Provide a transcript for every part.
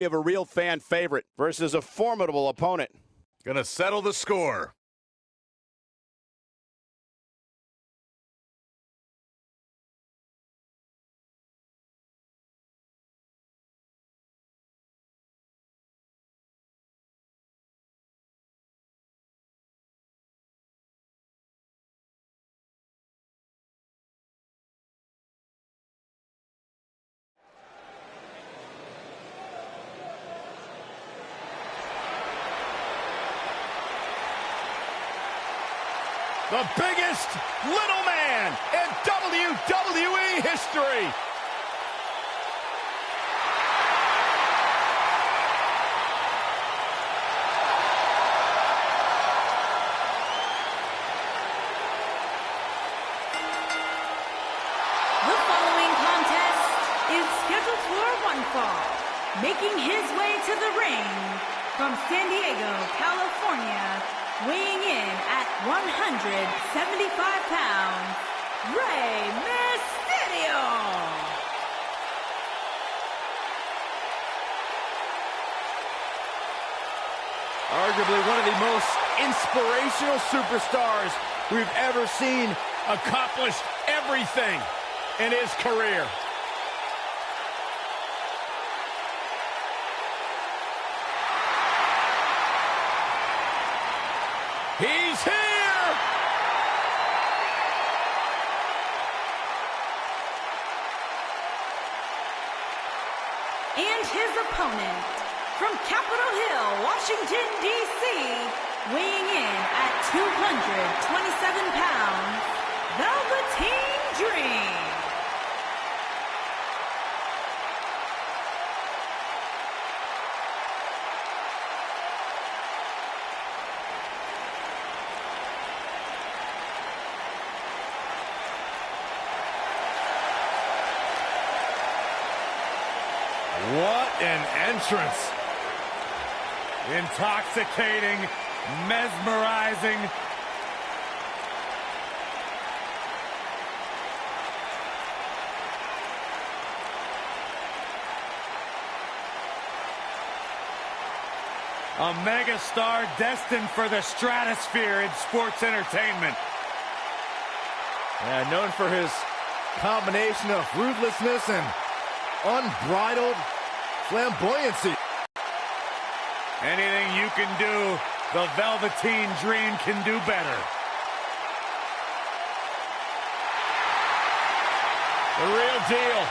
Of a real fan favorite versus a formidable opponent. Gonna settle the score. The biggest little man in WWE history. The following contest is scheduled for one fall. Making his way to the ring from San Diego, California, weighing in at 175 pounds, Rey Mysterio. Arguably one of the most inspirational superstars we've ever seen, accomplished everything in his career. He's here! And his opponent, from Capitol Hill, Washington, D.C., weighing in at 227 pounds, Velveteen Dream. What an entrance. Intoxicating, mesmerizing. A megastar destined for the stratosphere in sports entertainment. Yeah, known for his combination of ruthlessness and unbridled flamboyancy. Anything you can do, the Velveteen Dream can do better. The real deal.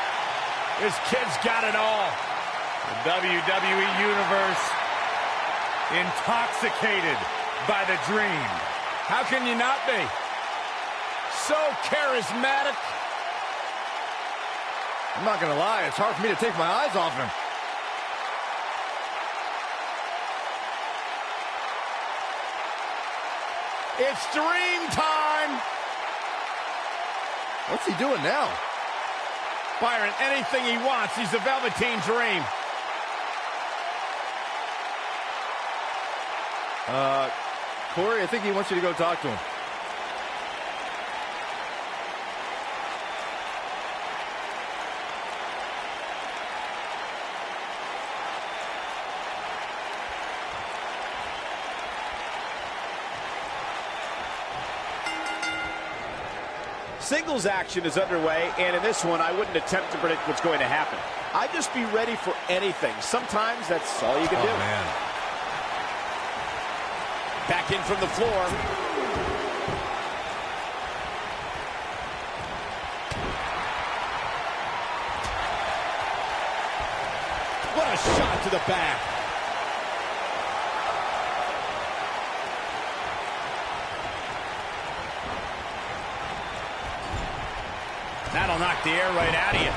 This kid's got it all. The WWE Universe intoxicated by the Dream. How can you not be? So charismatic. I'm not gonna lie, it's hard for me to take my eyes off him. It's Dream time! What's he doing now? Byron, anything he wants, he's the Velveteen Dream. Corey, I think he wants you to go talk to him. Singles action is underway, and in this one, I wouldn't attempt to predict what's going to happen. I'd just be ready for anything. Sometimes that's all you can do. Man. Back in from the floor. What a shot to the back. That'll knock the air right out of you.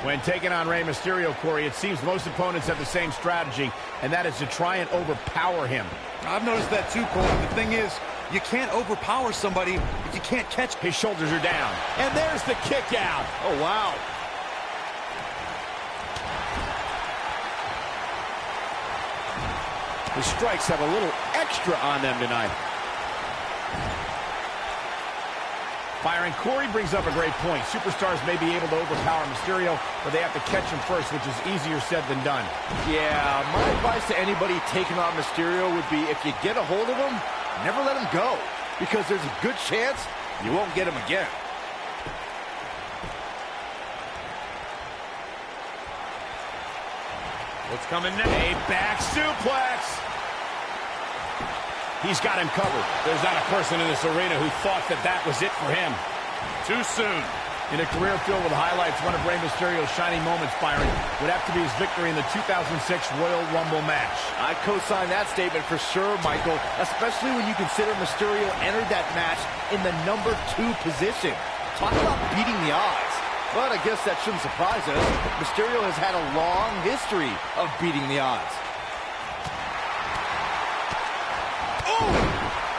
When taking on Rey Mysterio, Corey, it seems most opponents have the same strategy, and that is to try and overpower him. I've noticed that too, Cole. The thing is, you can't overpower somebody if you can't catch. His shoulders are down. And there's the kick out. Oh, wow. The strikes have a little extra on them tonight. Byron, Corey brings up a great point. Superstars may be able to overpower Mysterio, but they have to catch him first, which is easier said than done. Yeah, my advice to anybody taking on Mysterio would be if you get a hold of him, never let him go, because there's a good chance you won't get him again. What's coming next? A back suplex. He's got him covered. There's not a person in this arena who thought that that was it for him. Too soon. In a career filled with highlights, one of Rey Mysterio's shining moments, Byron, would have to be his victory in the 2006 Royal Rumble match. I co-sign that statement for sure, Michael, especially when you consider Mysterio entered that match in the #2 position. Talk about beating the odds. But I guess that shouldn't surprise us. Mysterio has had a long history of beating the odds.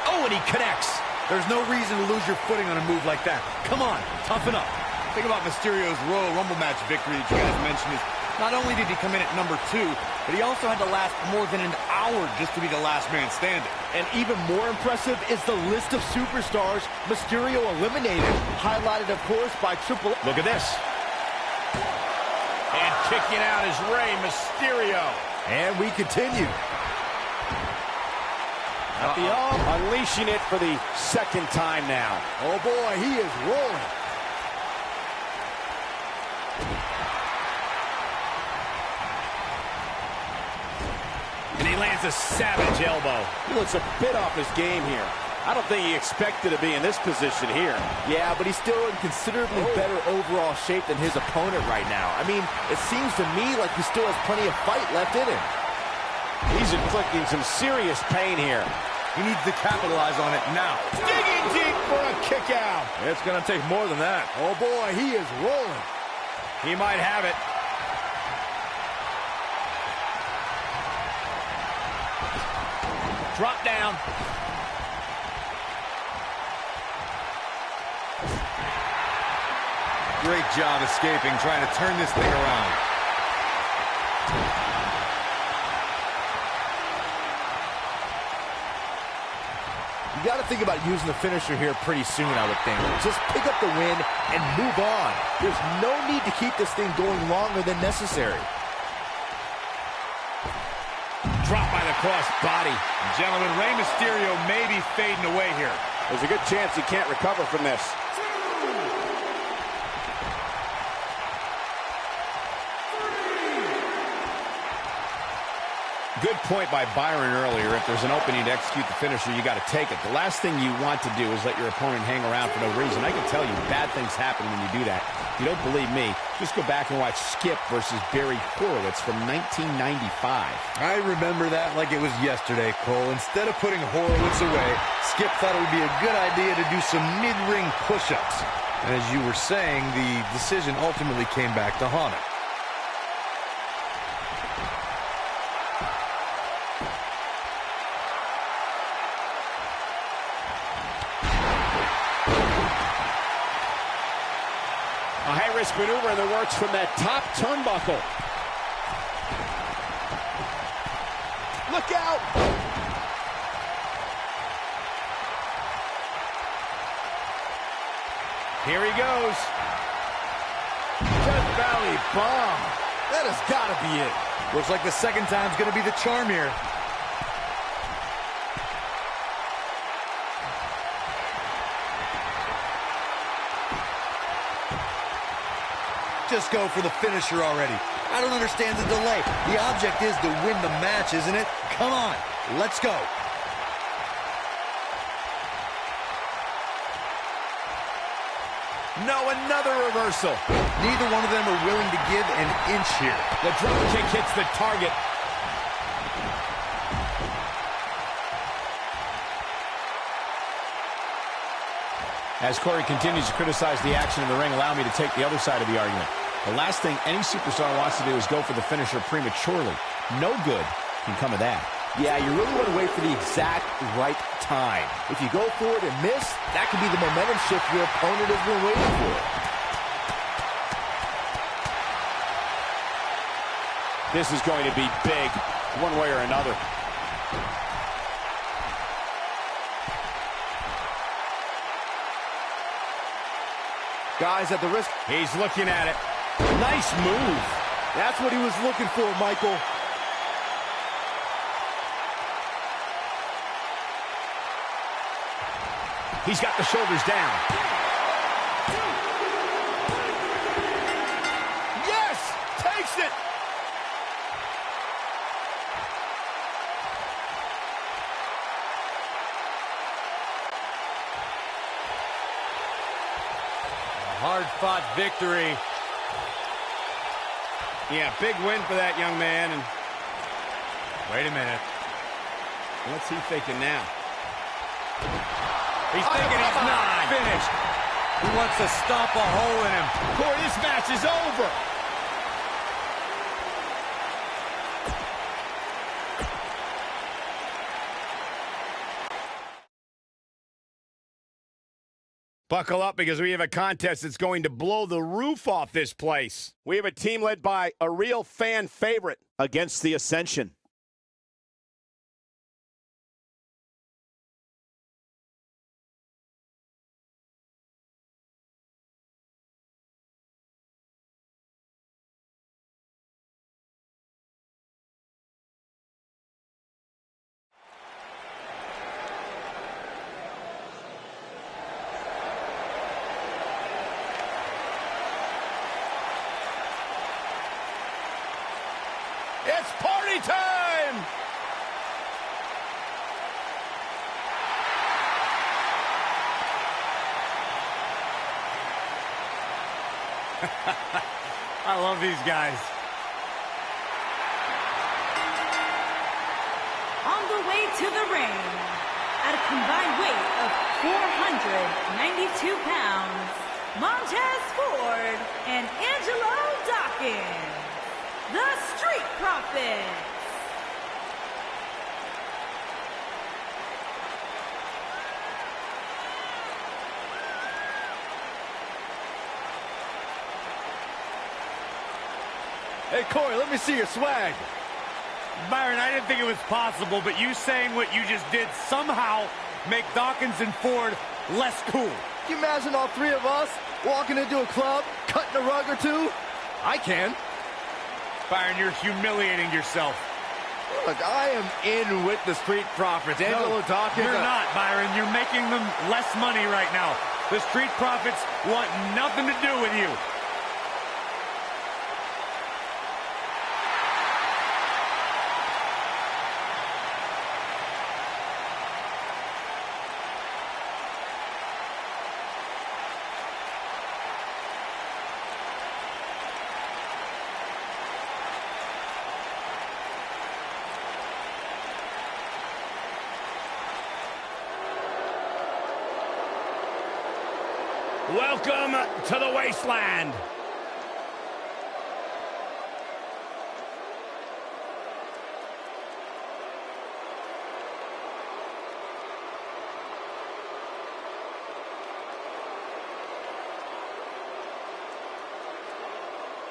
Oh, and he connects. There's no reason to lose your footing on a move like that. Come on, toughen up. The thing about Mysterio's Royal Rumble match victory that you guys mentioned is not only did he come in at #2, but he also had to last more than an hour just to be the last man standing. And even more impressive is the list of superstars Mysterio eliminated, highlighted, of course, by Triple H. Look at this. And kicking out is Rey Mysterio. And we continue. Unleashing it for the second time now. Oh, boy, he is rolling. And he lands a savage elbow. He looks a bit off his game here. I don't think he expected to be in this position here. Yeah, but he's still in considerably better overall shape than his opponent right now. I mean, it seems to me like he still has plenty of fight left in him. He's inflicting some serious pain here. He needs to capitalize on it now. Digging deep for a kick out. It's going to take more than that. Oh, boy, he is rolling. He might have it. Drop down. Great job escaping, trying to turn this thing around. You got to think about using the finisher here pretty soon, I would think. Just pick up the win and move on. There's no need to keep this thing going longer than necessary. Drop by the cross body. Gentlemen, Rey Mysterio may be fading away here. There's a good chance he can't recover from this. Good point by Byron earlier. If there's an opening to execute the finisher, you got to take it. The last thing you want to do is let your opponent hang around for no reason. I can tell you bad things happen when you do that. If you don't believe me, just go back and watch Skip versus Barry Horowitz from 1995. I remember that like it was yesterday, Cole. Instead of putting Horowitz away, Skip thought it would be a good idea to do some mid-ring push-ups. And as you were saying, the decision ultimately came back to haunt him. A high-risk maneuver in the works from that top turnbuckle. Look out! Here he goes. Death Valley bomb. That has got to be it. Looks like the second time's going to be the charm here. Just go for the finisher already. I don't understand the delay. The object is to win the match, isn't it? Come on, let's go. No, another reversal. Neither one of them are willing to give an inch here. The drop kick hits the target. As Corey continues to criticize the action in the ring, allow me to take the other side of the argument. The last thing any superstar wants to do is go for the finisher prematurely. No good can come of that. Yeah, you really want to wait for the exact right time. If you go for it and miss, that could be the momentum shift your opponent has been waiting for. This is going to be big, one way or another. Guys, at the risk. He's looking at it. Nice move. That's what he was looking for, Michael. He's got the shoulders down. Yes! Takes it! Hard-fought victory. Yeah, big win for that young man. And Wait a minute. what's he thinking now? He's thinking he's not finished. He wants to stomp a hole in him. Corey, this match is over. Buckle up because we have a contest that's going to blow the roof off this place. We have a team led by a real fan favorite against the Ascension. It's party time! I love these guys. On the way to the ring, at a combined weight of 492 pounds, Montez Ford and Angelo Dawkins, the Street Profits. Hey, Corey, let me see your swag. Byron, I didn't think it was possible, but you saying what you just did somehow make Dawkins and Ford less cool. Can you imagine all three of us walking into a club, cutting a rug or two? I can. Byron, you're humiliating yourself. Look, I am in with the Street Profits. Angelo Dawkins. You're not, Byron. You're making them less money right now. The Street Profits want nothing to do with you. Welcome to the wasteland.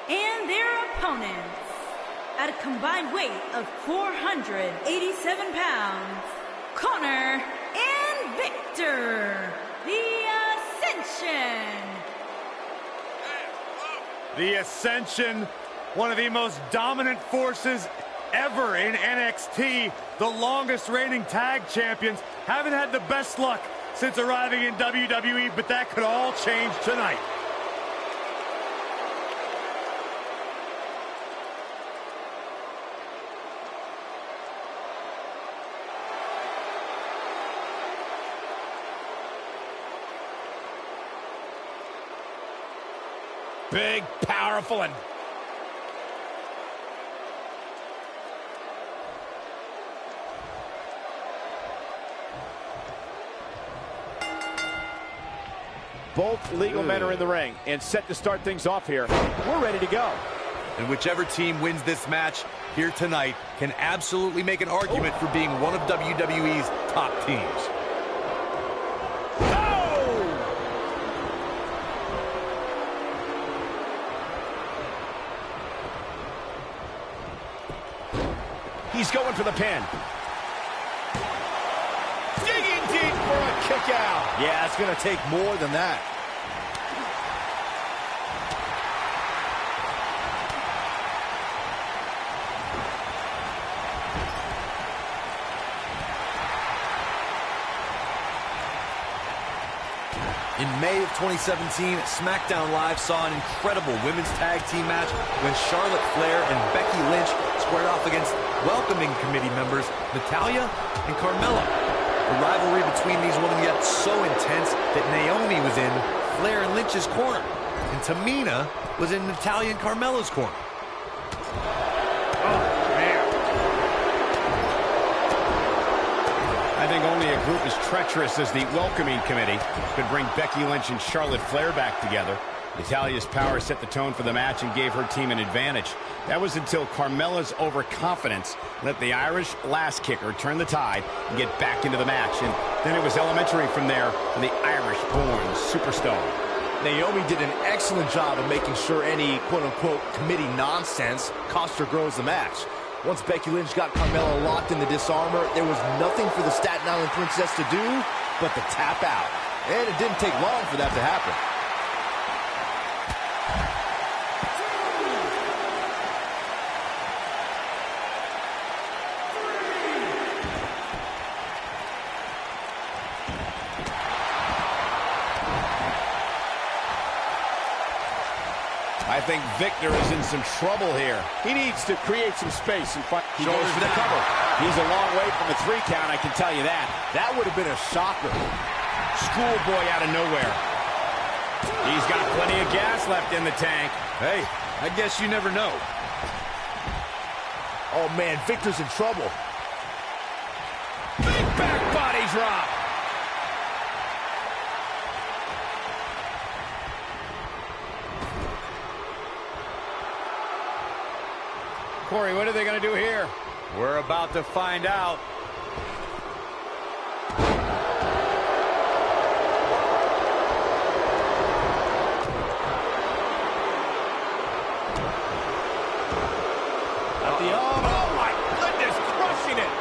And their opponents, at a combined weight of 487 pounds, Connor and Victor, the Ascension. The Ascension, one of the most dominant forces ever in NXT, the longest reigning tag champions, haven't had the best luck since arriving in WWE, but that could all change tonight. Big, powerful, and Both legal men are in the ring and set to start things off here. We're ready to go. And whichever team wins this match here tonight can absolutely make an argument for being one of WWE's top teams. he's going for the pin. Digging deep for a kick out. Yeah, it's going to take more than that. In May of 2017, SmackDown Live saw an incredible women's tag team match when Charlotte Flair and Becky Lynch squared off against welcoming committee members Natalya and Carmella. The rivalry between these women got so intense that Naomi was in Flair and Lynch's corner, and Tamina was in Natalya and Carmella's corner. I think only a group as treacherous as the welcoming committee could bring Becky Lynch and Charlotte Flair back together. Natalya's power set the tone for the match and gave her team an advantage. That was until Carmella's overconfidence let the Irish lass kicker turn the tide and get back into the match. And then it was elementary from there for the Irish-born superstar. Naomi did an excellent job of making sure any quote-unquote committee nonsense cost her girls the match. Once Becky Lynch got Carmella locked in the disarmor, there was nothing for the Staten Island Princess to do but to tap out. And it didn't take long for that to happen. I think Victor is in some trouble here. He needs to create some space and find. He goes for the cover. He's a long way from a 3 count, I can tell you that. That would have been a shocker. Schoolboy out of nowhere. He's got plenty of gas left in the tank. Hey, I guess you never know. Oh man, Victor's in trouble. Big back body drop. Corey, what are they going to do here? We're about to find out. Oh my goodness, crushing it.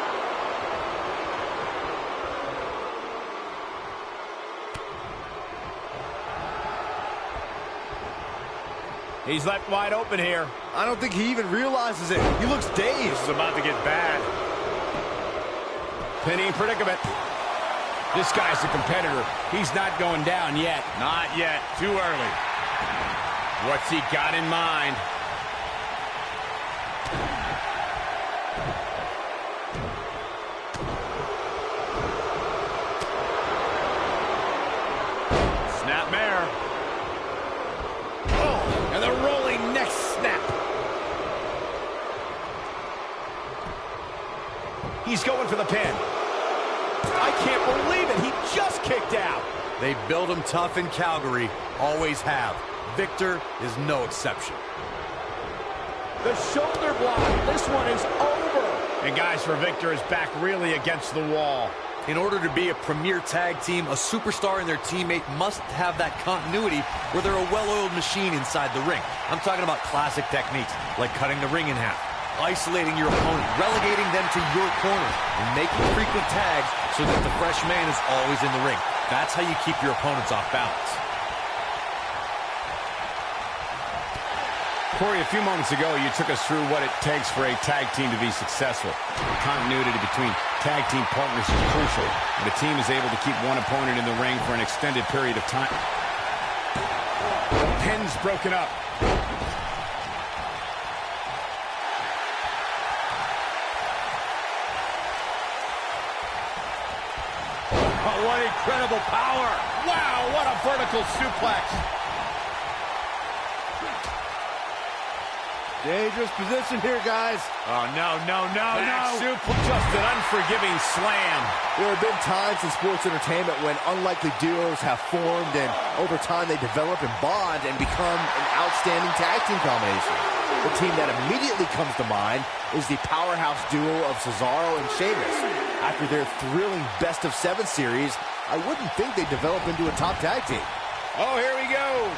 He's left wide open here. I don't think he even realizes it. He looks dazed. This is about to get bad. Pinning predicament. This guy's a competitor. He's not going down yet. Not yet. Too early. What's he got in mind? Snapmare. Oh, and the rolling neck snap. He's going for the pin. I can't believe it. He just kicked out. They build him tough in Calgary. Always have. Victor is no exception. The shoulder block. This one is over. And guys, for Victor is back really against the wall. In order to be a premier tag team, a superstar and their teammate must have that continuity where they're a well-oiled machine inside the ring. I'm talking about classic techniques, like cutting the ring in half, isolating your opponent, relegating them to your corner, and making frequent tags so that the fresh man is always in the ring. That's how you keep your opponents off balance. Corey, a few moments ago, you took us through what it takes for a tag team to be successful. The continuity between tag team partners is crucial. When a team is able to keep one opponent in the ring for an extended period of time. Pin's broken up. Oh, what incredible power. Wow, what a vertical suplex. Dangerous position here, guys. Oh, no. Just an unforgiving slam. There have been times in sports entertainment when unlikely duos have formed, and over time they develop and bond and become an outstanding tag team combination. The team that immediately comes to mind is the powerhouse duo of Cesaro and Sheamus. After their thrilling best-of-7 series, I wouldn't think they'd develop into a top tag team. Oh, here we go.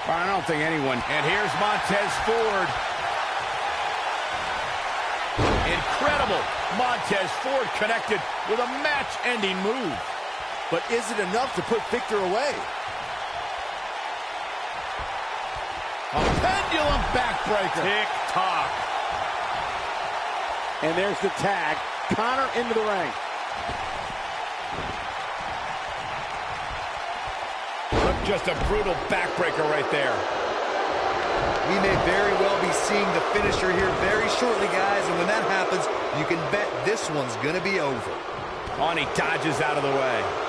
I don't think anyone. And here's Montez Ford. Incredible. Montez Ford connected with a match-ending move. But is it enough to put Victor away? A pendulum backbreaker. Tick-tock. And there's the tag. Connor into the ring. Just a brutal backbreaker right there. We may very well be seeing the finisher here very shortly, guys, and when that happens, you can bet this one's going to be over. Oh, and he dodges out of the way.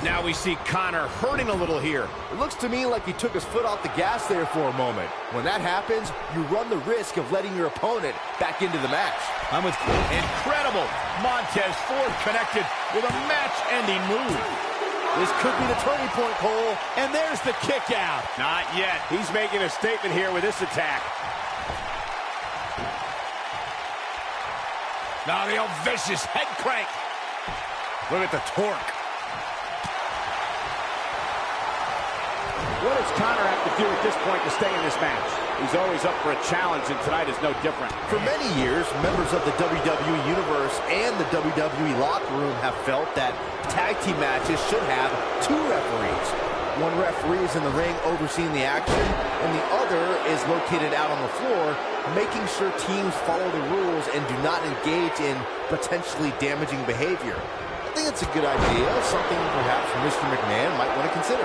Now we see Connor hurting a little here. It looks to me like he took his foot off the gas there for a moment. When that happens, you run the risk of letting your opponent back into the match. I'm with incredible. Montez Ford connected with a match-ending move. This could be the turning point, Cole. And there's the kick out. Not yet. He's making a statement here with this attack. Now the old vicious head crank. Look at the torque. What does Connor have to do at this point to stay in this match? He's always up for a challenge, and tonight is no different. For many years, members of the WWE Universe and the WWE locker room have felt that tag team matches should have two referees. One referee is in the ring overseeing the action, and the other is located out on the floor, making sure teams follow the rules and do not engage in potentially damaging behavior. I think it's a good idea, something perhaps Mr. McMahon might want to consider.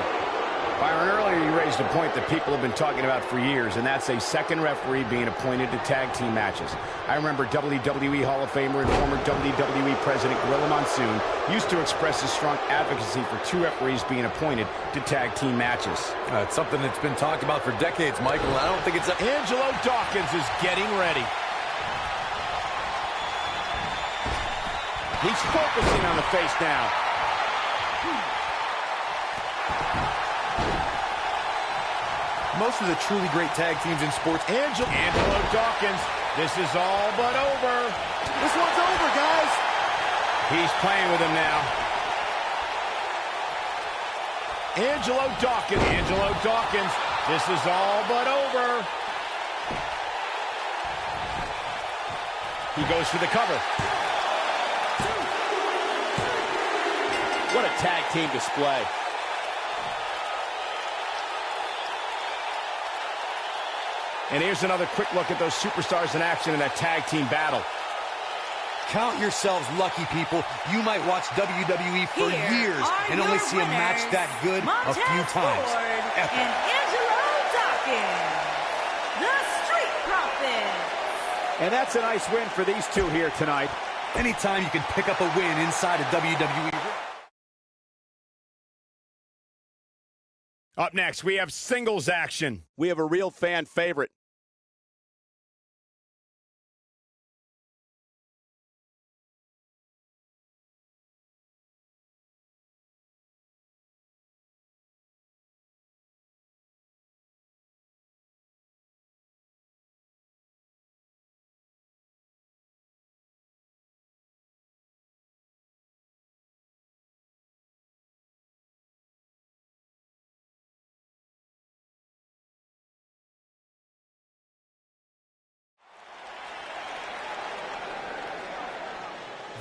Byron, earlier you raised a point that people have been talking about for years, and that's a second referee being appointed to tag team matches. I remember WWE Hall of Famer and former WWE President Gorilla Monsoon used to express his strong advocacy for two referees being appointed to tag team matches. It's something that's been talked about for decades, Michael. I don't think it's... Angelo Dawkins is getting ready. He's focusing on the face now. Most of the truly great tag teams in sports. Angelo Dawkins. This is all but over. This one's over, guys. He's playing with him now. Angelo Dawkins. This is all but over. He goes for the cover. What a tag team display. And here's another quick look at those superstars in action in that tag team battle. Count yourselves lucky, people. You might watch WWE for years and only see a match that good a few times. And Angelo Dawkins, the Street Profits. And that's a nice win for these two here tonight. Anytime you can pick up a win inside of WWE. Up next, we have singles action. We have a real fan favorite.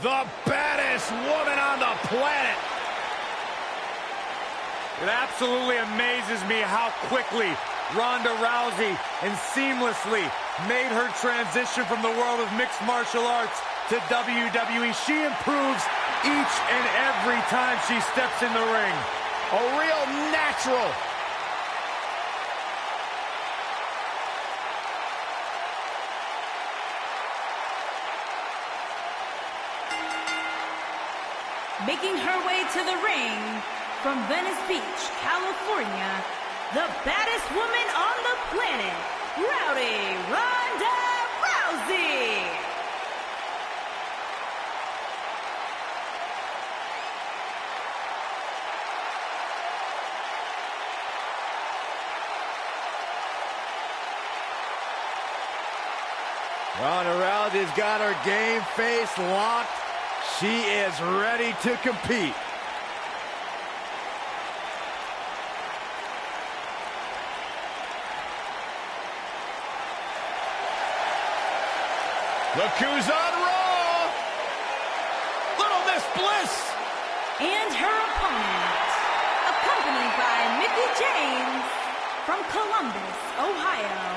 The baddest woman on the planet. It absolutely amazes me how quickly Ronda Rousey and seamlessly made her transition from the world of mixed martial arts to WWE. She improves each and every time she steps in the ring. A real natural. Making her way to the ring from Venice Beach, California, the baddest woman on the planet, Rowdy Ronda Rousey. Ronda Rousey's got her game face locked. She is ready to compete. Look who's on Raw. Little Miss Bliss. And her opponent, accompanied by Mickie James, from Columbus, Ohio,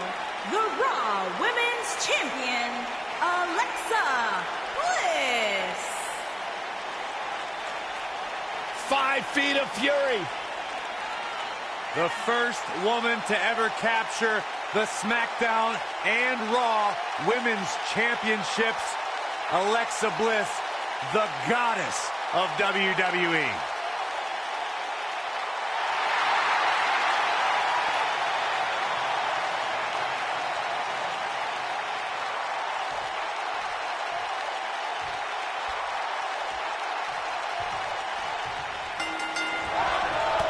the Raw Women's Champion, Alexa Bliss. 5 feet of fury. The first woman to ever capture the SmackDown and Raw Women's Championships, Alexa Bliss, the goddess of WWE.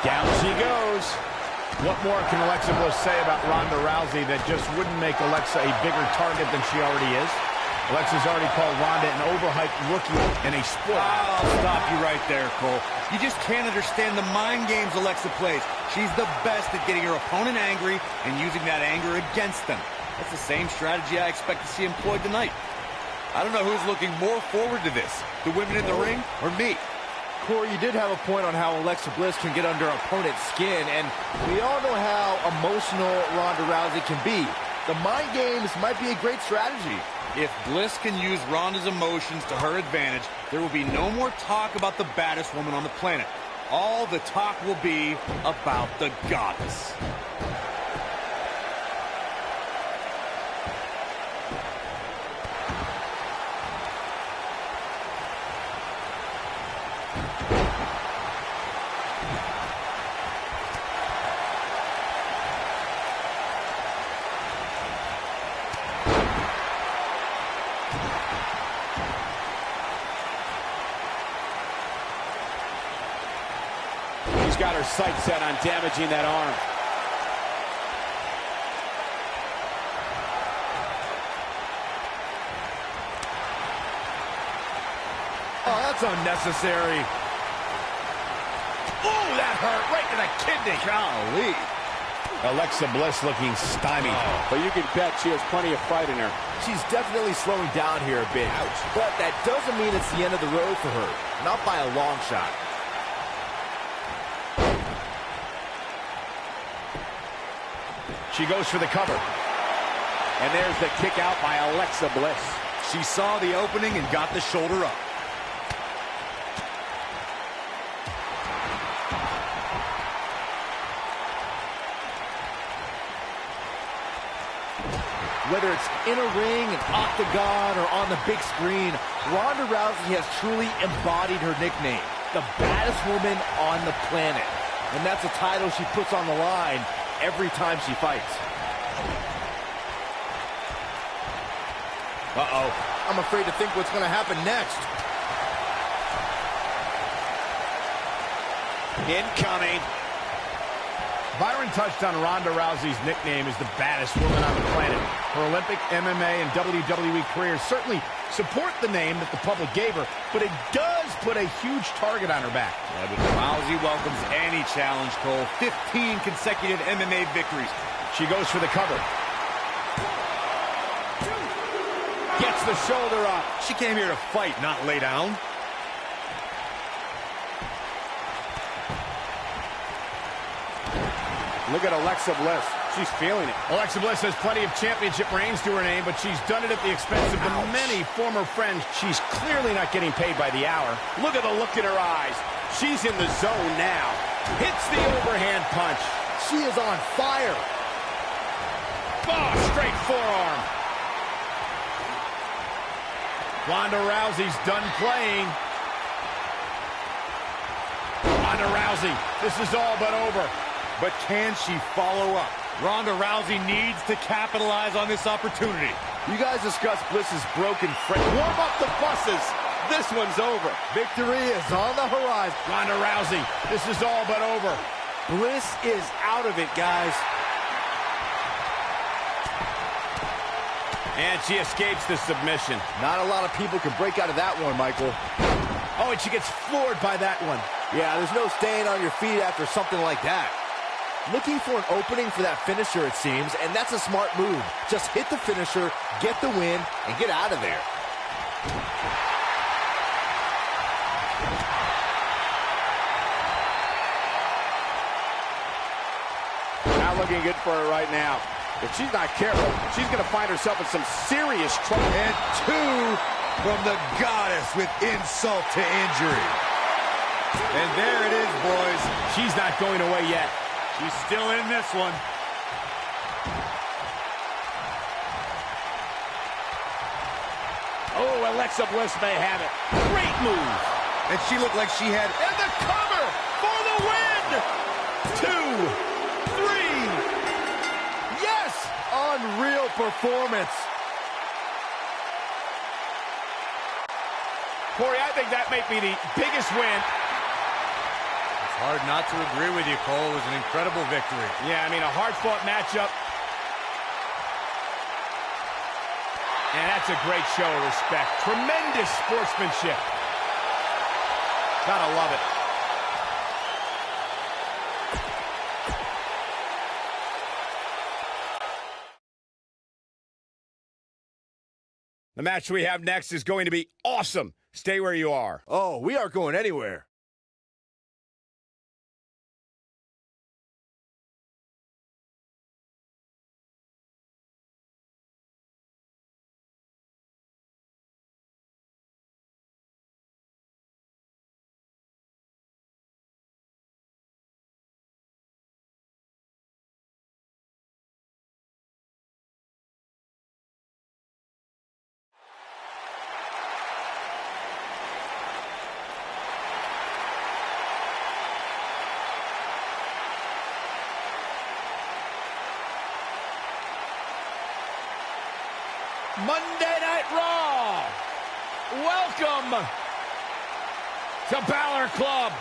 Down she goes. What more can Alexa Bliss say about Ronda Rousey that just wouldn't make Alexa a bigger target than she already is? Alexa's already called Ronda an overhyped rookie in a sport. I'll stop you right there, Cole. You just can't understand the mind games Alexa plays. She's the best at getting her opponent angry and using that anger against them. That's the same strategy I expect to see employed tonight. I don't know who's looking more forward to this, the women in the ring or me. Corey, you did have a point on how Alexa Bliss can get under opponent's skin, and we all know how emotional Ronda Rousey can be. The mind games might be a great strategy. If Bliss can use Ronda's emotions to her advantage, there will be no more talk about the baddest woman on the planet. All the talk will be about the goddess. She's got her sights set on damaging that arm. Oh, that's unnecessary. Oh, that hurt right to the kidney. Golly. Alexa Bliss looking stymied. But you can bet she has plenty of fight in her. She's definitely slowing down here a bit. Ouch. But that doesn't mean it's the end of the road for her. Not by a long shot. She goes for the cover. And there's the kick out by Alexa Bliss. She saw the opening and got the shoulder up. Whether it's in a ring, an octagon, or on the big screen, Ronda Rousey has truly embodied her nickname, the baddest woman on the planet. And that's a title she puts on the line every time she fights. Uh-oh. I'm afraid to think what's going to happen next. Incoming. Byron touched on Ronda Rousey's nickname as the baddest woman on the planet. Her Olympic, MMA, and WWE careers certainly support the name that the public gave her, but it does put a huge target on her back. Yeah, but Rousey welcomes any challenge, Cole. 15 consecutive MMA victories. She goes for the cover. Gets the shoulder up. She came here to fight, not lay down. Look at Alexa Bliss. She's feeling it. Alexa Bliss has plenty of championship reigns to her name, but she's done it at the expense of the many former friends. She's clearly not getting paid by the hour. Look at the look in her eyes. She's in the zone now. Hits the overhand punch. She is on fire. Oh, straight forearm. Ronda Rousey's done playing. Ronda Rousey, this is all but over. But can she follow up? Ronda Rousey needs to capitalize on this opportunity. You guys discussed Bliss's broken frame. Warm up the buses. This one's over. Victory is on the horizon. Ronda Rousey, this is all but over. Bliss is out of it, guys. And she escapes the submission. Not a lot of people can break out of that one, Michael. Oh, and she gets floored by that one. Yeah, there's no staying on your feet after something like that. Looking for an opening for that finisher, it seems, and that's a smart move. Just hit the finisher, get the win, and get out of there. Now looking good for her right now. If she's not careful, she's going to find herself in some serious trouble. And 2 from the goddess with insult to injury. And there it is, boys. She's not going away yet. She's still in this one. Oh, Alexa Bliss may have it. Great move. And she looked like she had... And the cover for the win! 2, 3. Yes! Unreal performance. Corey, I think that may be the biggest win. It's hard not to agree with you, Cole. It was an incredible victory. Yeah, I mean, a hard-fought matchup. And that's a great show of respect. Tremendous sportsmanship. Gotta love it. The match we have next is going to be awesome. Stay where you are. Oh, we aren't going anywhere. Monday Night Raw. Welcome to Balor Club.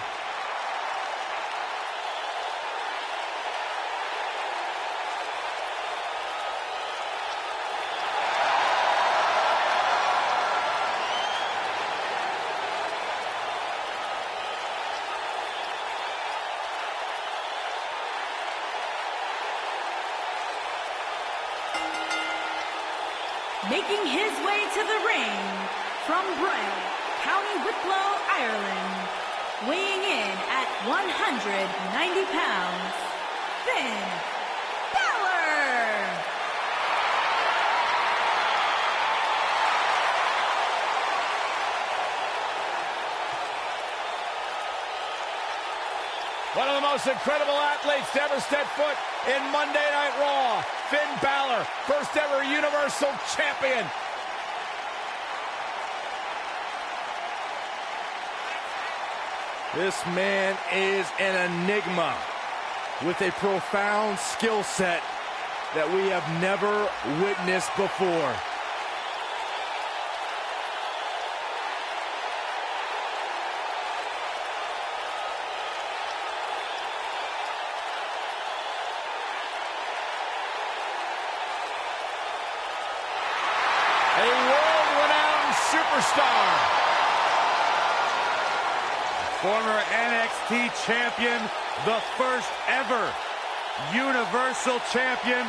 Making his way to the ring from Bray, County Wicklow, Ireland, weighing in at 190 pounds, Finn Balor! One of the most incredible athletes to ever step foot in Monday Night Raw, Finn Balor, first ever Universal Champion. This man is an enigma with a profound skill set that we have never witnessed before. A world-renowned superstar. Former NXT champion, the first ever Universal Champion,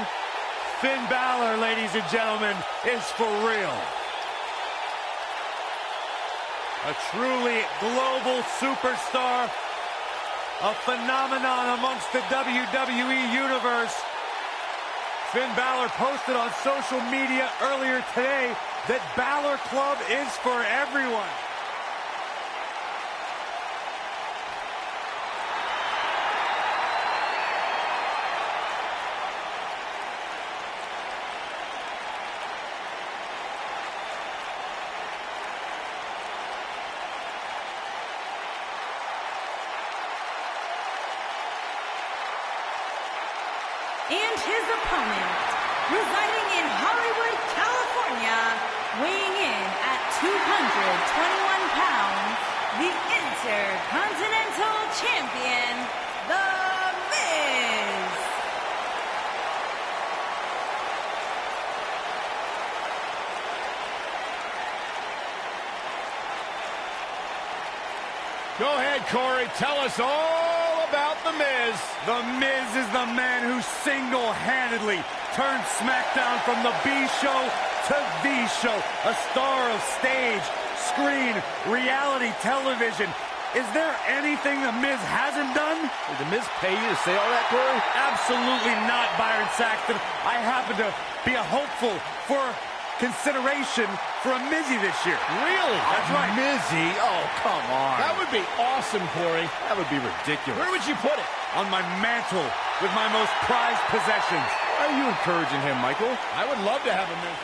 Finn Balor, ladies and gentlemen, is for real. A truly global superstar, a phenomenon amongst the WWE Universe. Finn Balor posted on social media earlier today that Balor Club is for everyone. And his opponent, residing in Hollywood, California, weighing in at 221 pounds, the Intercontinental Champion, The Miz. Go ahead, Corey. Tell us all about The Miz. The Miz is the man who single-handedly turned SmackDown from the B show to the show. A star of stage, screen, reality television, Is there anything The Miz hasn't done? Did The Miz pay you to say all that, Corey? Absolutely not, Byron Saxton. I happen to be a hopeful for consideration for a Mizzy this year. Really? That's right. Mizzy? Oh, come on. That would be awesome, Corey. That would be ridiculous. Where would you put it? On my mantle with my most prized possessions. Why are you encouraging him, Michael? I would love to have a Miz.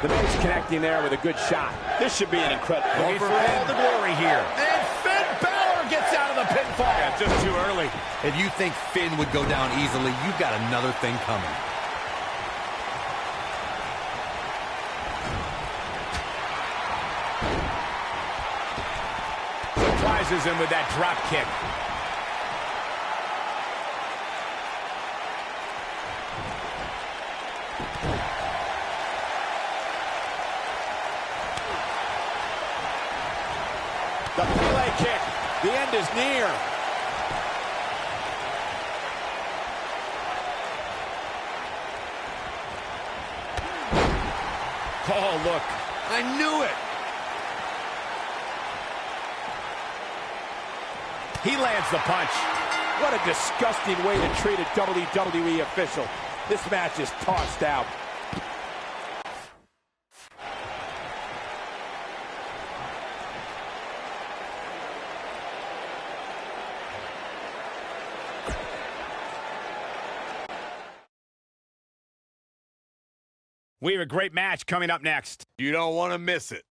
The Miz connecting there with a good shot. This should be an incredible. Looking for all the glory here. And Finn Balor gets out of the pinfall. Yeah, just too early. If you think Finn would go down easily, you've got another thing coming. Surprises him with that drop kick. The Pele kick. The end is near. Oh, look. I knew it. He lands the punch. What a disgusting way to treat a WWE official. This match is tossed out. We have a great match coming up next. You don't want to miss it.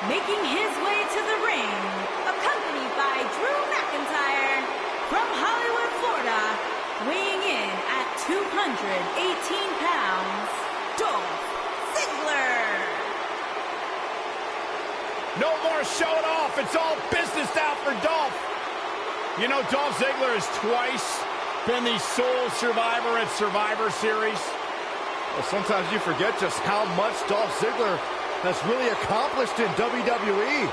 Making his way to the ring, accompanied by Drew McIntyre from Hollywood, Florida, weighing in at 218 pounds, Dolph Ziggler. No more showing off. It's all business now for Dolph. You know, Dolph Ziggler has twice been the sole survivor at Survivor Series. Well, sometimes you forget just how much Dolph Ziggler has really accomplished in WWE.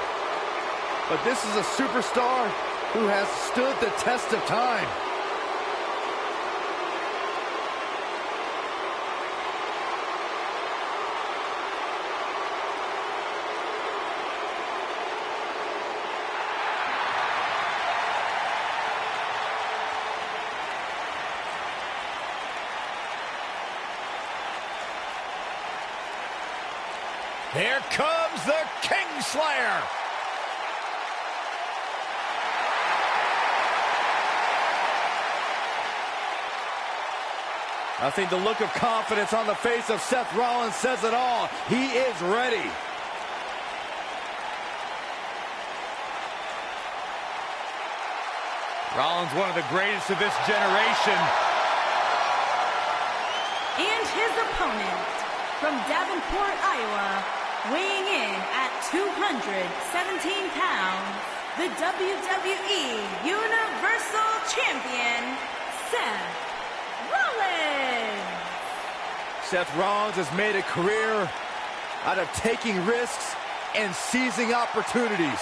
But this is a superstar who has stood the test of time. Here comes the Kingslayer. I think the look of confidence on the face of Seth Rollins says it all. He is ready. Rollins, one of the greatest of this generation. And his opponent, from Davenport, Iowa, weighing in at 217 pounds, the WWE Universal Champion, Seth Rollins. Seth Rollins has made a career out of taking risks and seizing opportunities.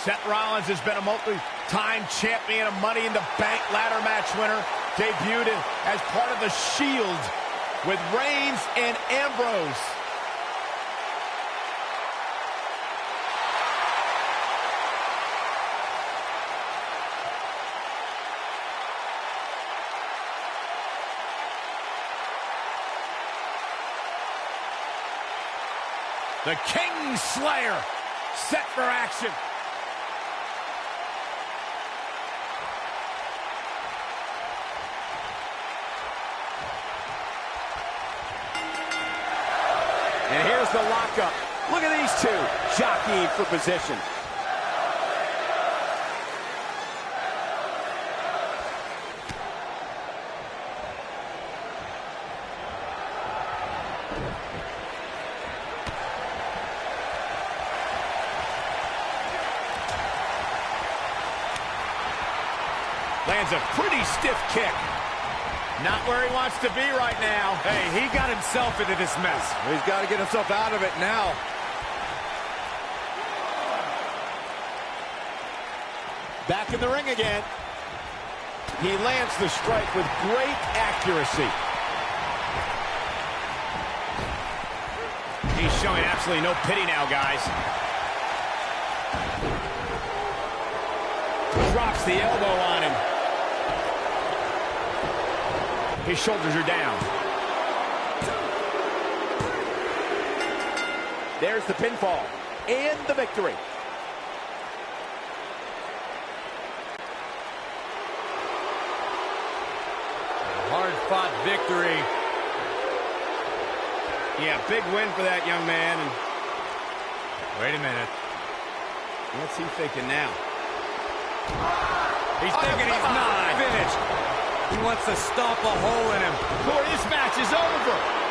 Seth Rollins has been a multi-time champion, a Money in the Bank ladder match winner, debuted as part of the Shield with Reigns and Ambrose. The Kingslayer set for action. And here's the lockup. Look at these two jockeying for position. Lands a pretty stiff kick. Not where he wants to be right now. Hey, he got himself into this mess. He's got to get himself out of it now. Back in the ring again. He lands the strike with great accuracy. He's showing absolutely no pity now, guys. Drops the elbow on him. His shoulders are down. There's the pinfall and the victory. Hard-fought victory. Yeah, big win for that young man. And Wait a minute. what's he thinking now? He's thinking he's not finished. He wants to stomp a hole in him. Corey, this match is over.